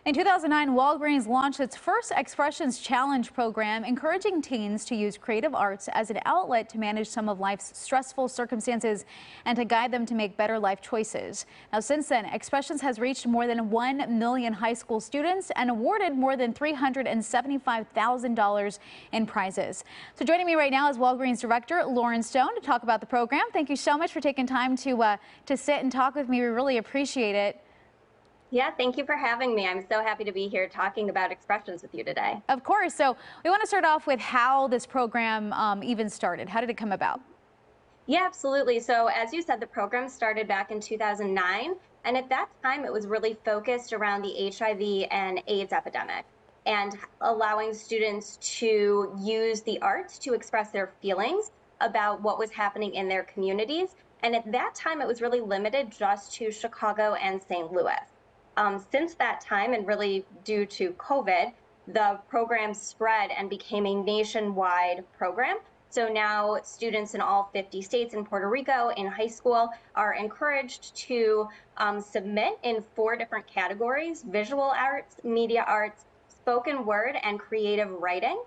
In 2009, Walgreens launched its first Expressions Challenge program, encouraging teens to use creative arts as an outlet to manage some of life's stressful circumstances and to guide them to make better life choices. Now, since then, Expressions has reached more than 1 million high school students and awarded more than $375,000 in prizes. So joining me right now is Walgreens Director Lauren Stone to talk about the program. Thank you so much for taking time to sit and talk with me. We really appreciate it. Yeah, thank you for having me. I'm so happy to be here talking about Expressions with you today. Of course. So we want to start off with how this program even started. How did it come about? Yeah, absolutely. So as you said, the program started back in 2009. And at that time, it was really focused around the HIV and AIDS epidemic and allowing students to use the arts to express their feelings about what was happening in their communities. And at that time, it was really limited just to Chicago and St. Louis. Since that time, and really due to COVID, the program spread and became a nationwide program. So now students in all 50 states and Puerto Rico in high school are encouraged to submit in 4 different categories: visual arts, media arts, spoken word, and creative writing,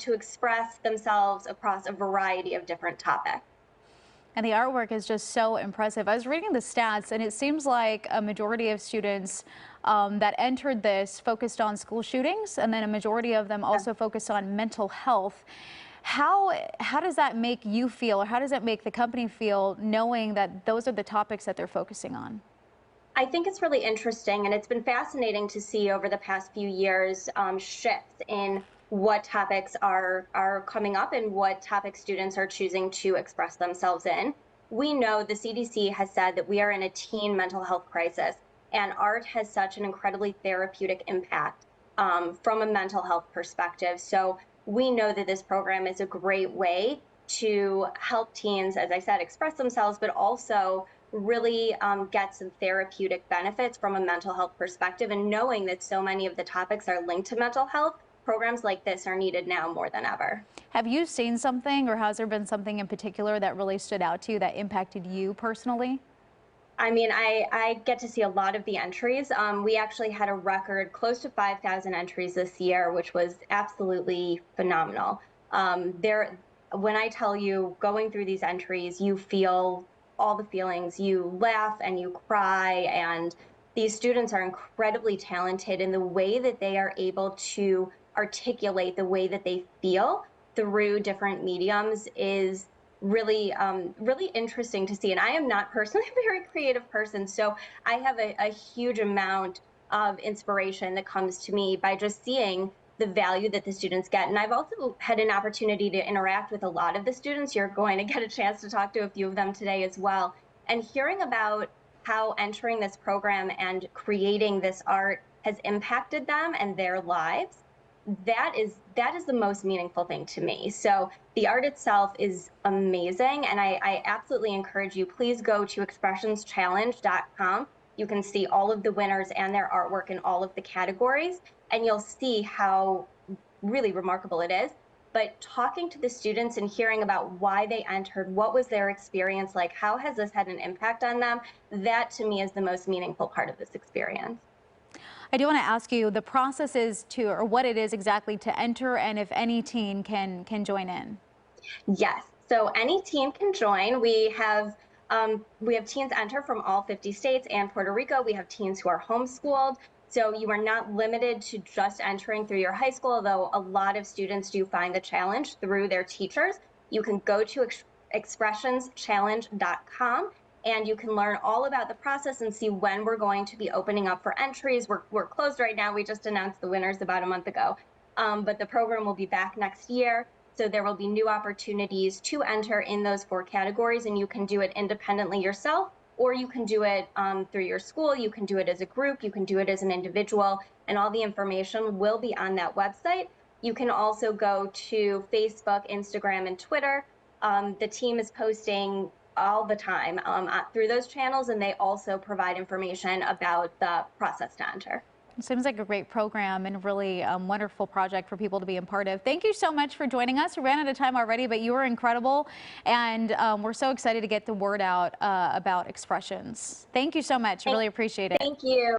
to express themselves across a variety of different topics. And the artwork is just so impressive. I was reading the stats, and it seems like a majority of students that entered this focused on school shootings, and then a majority of them also focused on mental health. How does that make you feel, or how does that make the company feel, knowing that those are the topics that they're focusing on? I think it's really interesting, and it's been fascinating to see over the past few years shifts in what topics are coming up and what topics students are choosing to express themselves in. We know the CDC has said that we are in a teen mental health crisis, and art has such an incredibly therapeutic impact from a mental health perspective. So we know that this program is a great way to help teens, as I said, express themselves, but also really get some therapeutic benefits from a mental health perspective. And knowing that so many of the topics are linked to mental health, programs like this are needed now more than ever. Have you seen something, or has there been something in particular that really stood out to you that impacted you personally? I mean, I get to see a lot of the entries. We actually had a record close to 5,000 entries this year, which was absolutely phenomenal. When I tell you, going through these entries, you feel all the feelings. You laugh and you cry, and these students are incredibly talented in the way that they are able to articulate the way that they feel through different mediums is really really interesting to see. And I am not personally a very creative person, so I have a huge amount of inspiration that comes to me by just seeing the value that the students get. And I've also had an opportunity to interact with a lot of the students. You're going to get a chance to talk to a few of them today as well. And hearing about how entering this program and creating this art has impacted them and their lives, that is the most meaningful thing to me. So the art itself is amazing, and I absolutely encourage you, please go to expressionschallenge.com. You can see all of the winners and their artwork in all of the categories, and you'll see how really remarkable it is. But talking to the students and hearing about why they entered, what was their experience like, how has this had an impact on them, that to me is the most meaningful part of this experience. I do want to ask you, the process is to, or what it is exactly to enter, and if any teen can join in. Yes, so any teen can join. We have teens enter from all 50 states and Puerto Rico. We have teens who are homeschooled. So you are not limited to just entering through your high school, although a lot of students do find the challenge through their teachers. You can go to expressionschallenge.com, and you can learn all about the process and see when we're going to be opening up for entries. We're closed right now. We just announced the winners about a month ago, but the program will be back next year. So there will be new opportunities to enter in those 4 categories, and you can do it independently yourself, or you can do it through your school. You can do it as a group. You can do it as an individual, and all the information will be on that website. You can also go to Facebook, Instagram, and Twitter. The team is posting all the time through those channels, and they also provide information about the process to enter. It seems like a great program and really wonderful project for people to be a part of. Thank you so much for joining us. We ran out of time already, but you were incredible, and we're so excited to get the word out about Expressions. Thank you so much. I really appreciate it. Thank you.